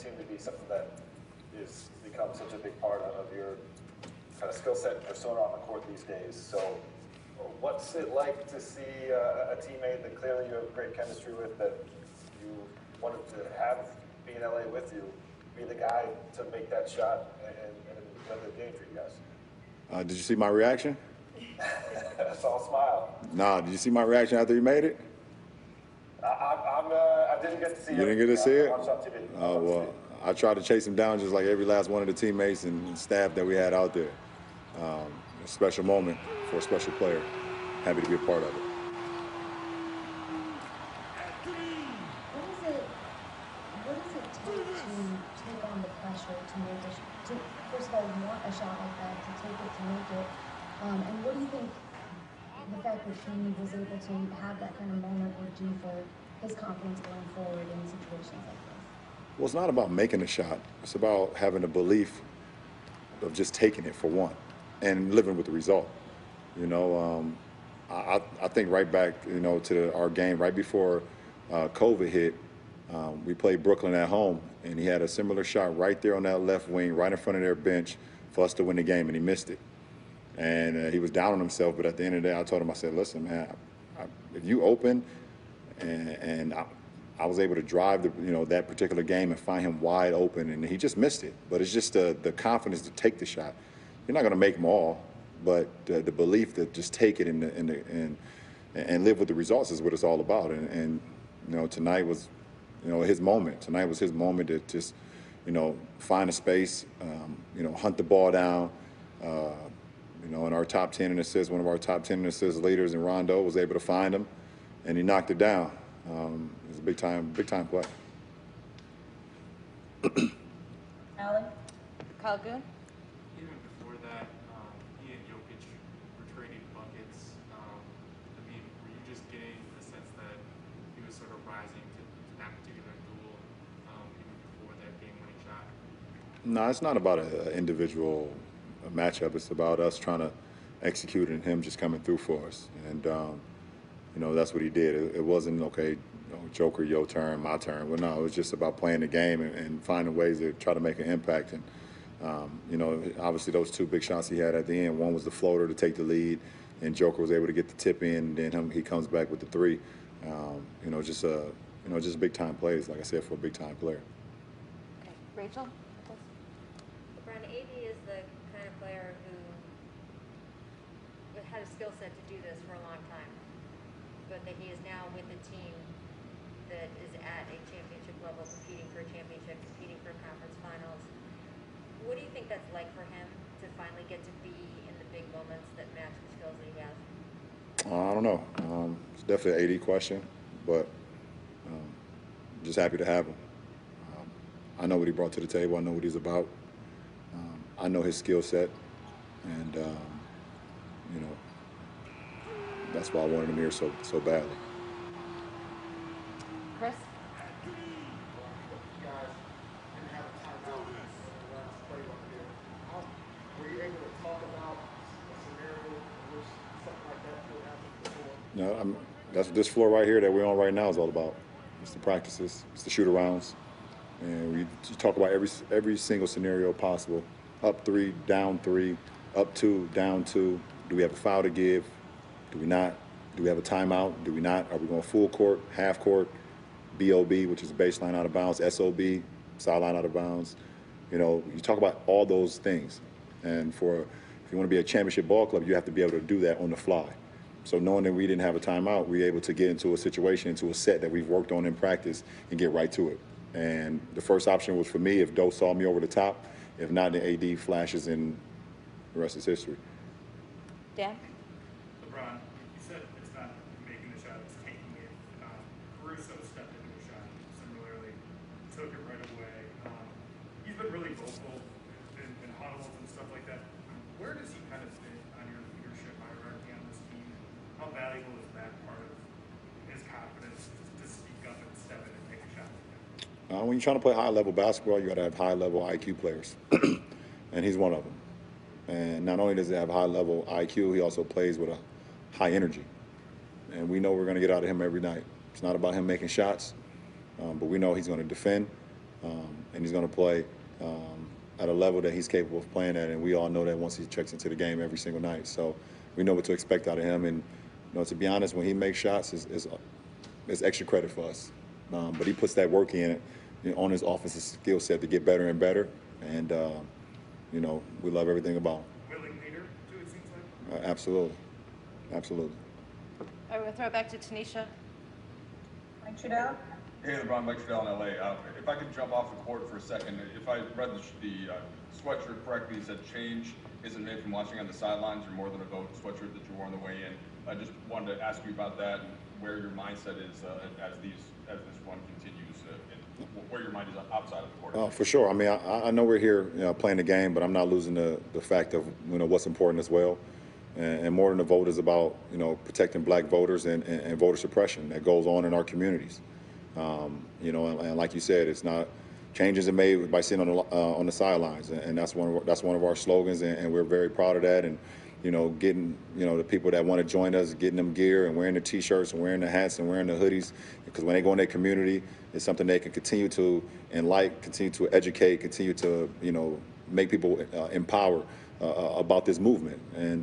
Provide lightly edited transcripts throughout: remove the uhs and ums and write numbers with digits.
seem to be something that is become such a big part of your kind of skill set and persona on the court these days. So what's it like to see a teammate that clearly you have great chemistry with, that you wanted to have be in LA with you, be the guy to make that shot and win the game for you guys? Did you see my reaction? I saw a smile. Nah, did you see my reaction after you made it? I didn't get to see it. You didn't get to see it? I watched on TV. Oh, well, I tried to chase him down just like every last one of the teammates and staff that we had out there. A special moment for a special player. Happy to be a part of it. What does it take to take on the pressure to make first of all, want a shot like that, to take it, to make it? And what do you think the fact that he was able to have that kind of moment would do for his confidence going forward in situations like this? Well, it's not about making a shot. It's about having a belief of just taking it for one and living with the result. You know, I think right back, you know, to our game right before COVID hit, we played Brooklyn at home, and he had a similar shot right there on that left wing, right in front of their bench for us to win the game, and he missed it. And he was down on himself, but at the end of the day, I told him, I said, listen, man, if you open, and I was able to drive that particular game and find him wide open, and he just missed it. But it's just the confidence to take the shot. You're not going to make them all, but the belief to just take it and live with the results is what it's all about. And you know, tonight was, you know, his moment. Tonight was his moment to just, you know, find a space, you know, hunt the ball down. You know, in our top 10 in assists, one of our top 10 in assists leaders in Rondo was able to find him, and he knocked it down. It was a big time play. Allen? Kyle Goon? Even before that, he and Jokic were trading buckets. I mean, were you just getting the sense that he was sort of rising to that particular duel even before that game-winning shot? No, it's not about an individual matchup. It's about us trying to execute and him just coming through for us. And, you know, that's what he did. It wasn't, okay, you know, Joker, your turn, my turn. Well, no, it was just about playing the game and finding ways to try to make an impact. And, you know, obviously those two big shots he had at the end, one was the floater to take the lead, and Joker was able to get the tip in, and then he comes back with the three. You know, just big-time plays, like I said, for a big-time player. Okay. Rachel? LeBron, AD is the kind of player who had a skill set to do this for a long time, but that he is now with a team that is at a championship level, competing for a championship, competing for conference finals. What do you think that's like for him to finally get to be in the big moments that match the skills that he has? I don't know. It's definitely an AD question, but just happy to have him. I know what he brought to the table. I know what he's about. I know his skill set, and you know, that's why I wanted him here so badly. Chris? No, that's what this floor right here that we're on right now is all about. It's the practices, it's the shoot-arounds, and we talk about every single scenario possible. Up 3, down 3, up 2, down 2. Do we have a foul to give? Do we not? Do we have a timeout? Do we not? Are we going full court, half court, BOB, which is baseline out of bounds, SOB, sideline out of bounds? You know, you talk about all those things. And if you want to be a championship ball club, you have to be able to do that on the fly. So knowing that we didn't have a timeout, we were able to get into a situation, into a set that we've worked on in practice and get right to it. And the first option was for me if Doe saw me over the top. If not, the AD flashes, and the rest is history. Dan? LeBron, you said it's not making the shot, it's taking it. Caruso stepped into the shot similarly, took it right away. He's been really vocal in huddles and stuff like that. Where does he kind of fit on your leadership hierarchy on this team? How valuable is that part of his confidence to speak up and step in and take a shot? When you're trying to play high-level basketball, you got to have high-level IQ players, and he's one of them. And not only does he have high-level IQ, he also plays with a high energy. And we know we're going to get out of him every night. It's not about him making shots, but we know he's going to defend, and he's going to play at a level that he's capable of playing at, and we all know that once he checks into the game every single night. So we know what to expect out of him, and to be honest, when he makes shots, it's extra credit for us. But he puts that work in on his offensive skill set to get better and better, and we love everything about him. Willing leader, too, it seems like. Absolutely. Absolutely. All right, we'll throw it back to Tanisha. Mike Trudell? Hey, LeBron, Mike Trudell in LA. If I could jump off the court for a second, if I read the sweatshirt correctly, it said change isn't made from watching on the sidelines. You're more than a vote sweatshirt that you wore on the way in. I just wanted to ask you about that and where your mindset is as this one continues, and where your mind is outside of the court. Oh, for sure. I mean, I know we're here playing the game, but I'm not losing the fact of what's important as well. And more than the vote is about protecting black voters and voter suppression that goes on in our communities. And like you said, it's not changes are made by sitting on the sidelines, and that's one of our slogans, and we're very proud of that. And getting the people that want to join us, getting them gear and wearing the T-shirts and wearing the hats and wearing the hoodies, because when they go in their community, it's something they can continue to enlighten, continue to educate, continue to make people empower about this movement. And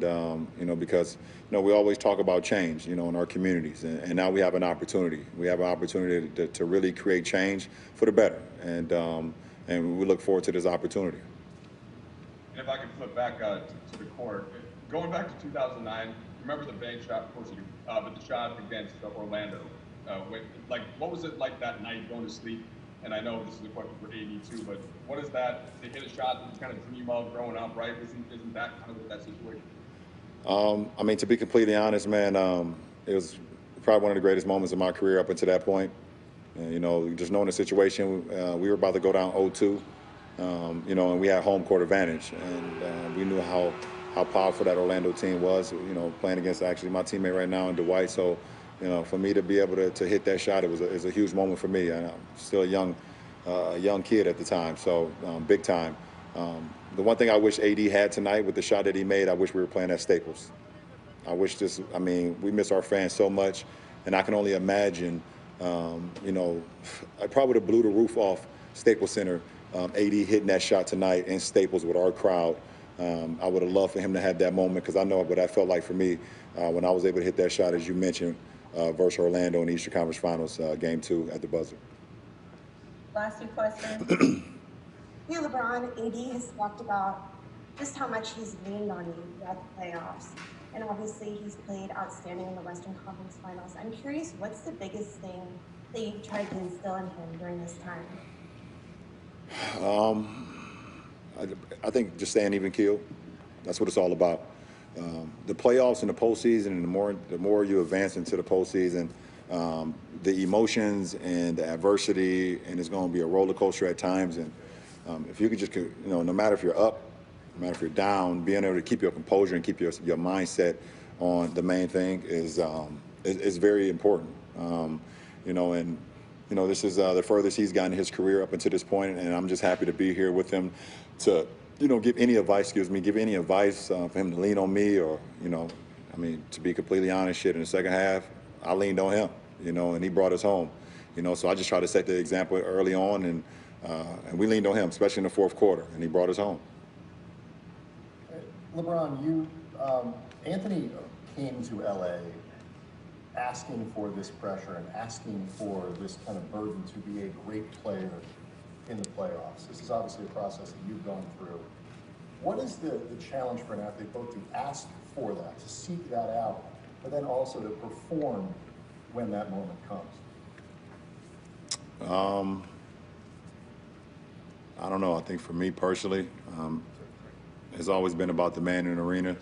because we always talk about change in our communities, and now we have an opportunity. We have an opportunity to really create change for the better, and we look forward to this opportunity. And if I could flip back to the court, going back to 2009, remember the bank shot, of course you do, but the shot against Orlando. What was it like that night going to sleep? And I know this is a question for AD too, but what is that to hit a shot that you kind of dream of growing up, right? Isn't that kind of that situation? I mean, to be completely honest, man, it was probably one of the greatest moments of my career up until that point. Just knowing the situation, we were about to go down 0-2, and we had home court advantage, and we knew how powerful that Orlando team was. Playing against actually my teammate right now in Dwight. So, for me to be able to hit that shot, it was a huge moment for me. I'm still a young kid at the time, so big time. The one thing I wish AD had tonight with the shot that he made, I wish we were playing at Staples. We miss our fans so much, and I can only imagine, I probably would have blew the roof off Staples Center, AD hitting that shot tonight in Staples with our crowd. I would have loved for him to have that moment, because I know what that felt like for me when I was able to hit that shot, as you mentioned, versus Orlando in the Eastern Conference Finals, Game 2 at the buzzer. Last few questions. LeBron, AD has talked about just how much he's leaned on you throughout the playoffs. And obviously he's played outstanding in the Western Conference Finals. I'm curious, what's the biggest thing that you've tried to instill in him during this time? I think just staying even keel. That's what it's all about. The playoffs and the postseason, and the more you advance into the postseason, the emotions and the adversity, and it's going to be a roller coaster at times. And if you could just, no matter if you're up, no matter if you're down, being able to keep your composure and keep your mindset on the main thing is very important. This is the furthest he's gotten in his career up until this point, and I'm just happy to be here with him to, give any advice for him to lean on me, or, to be completely honest, in the second half, I leaned on him, and he brought us home, so I just try to set the example early on, and we leaned on him, especially in the fourth quarter, and he brought us home. LeBron, Anthony came to LA asking for this pressure and asking for this kind of burden to be a great player in the playoffs. This is obviously a process that you've gone through. What is the challenge for an athlete, both to ask for that, to seek that out, but then also to perform when that moment comes? I don't know. I think for me personally, it's always been about the man in the arena.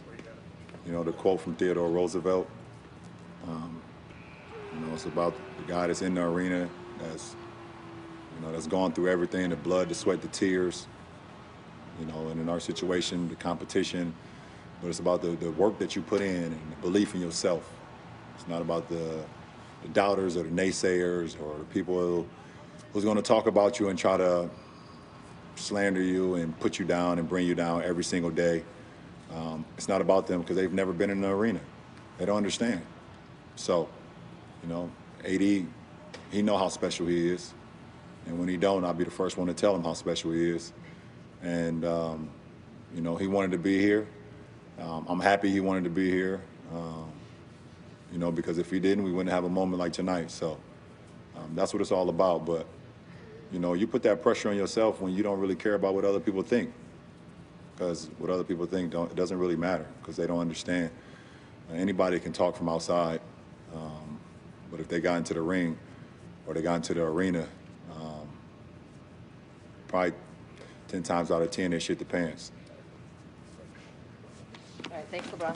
The quote from Theodore Roosevelt. It's about the guy that's in the arena, that's gone through everything, the blood, the sweat, the tears, and in our situation, the competition. But it's about the work that you put in and the belief in yourself. It's not about the doubters or the naysayers or the people who's going to talk about you and try to slander you and put you down and bring you down every single day. It's not about them, because they've never been in the arena. They don't understand. So, AD, he know how special he is. And when he don't, I'll be the first one to tell him how special he is. And, you know, he wanted to be here. I'm happy he wanted to be here, you know, because if he didn't, we wouldn't have a moment like tonight. So that's what it's all about. But, you know, you put that pressure on yourself when you don't really care about what other people think. Because what other people think, it doesn't really matter, because they don't understand. Anybody can talk from outside, but if they got into the ring or they got into the arena, probably 10 times out of 10, they shit the pants. All right, thanks, LeBron.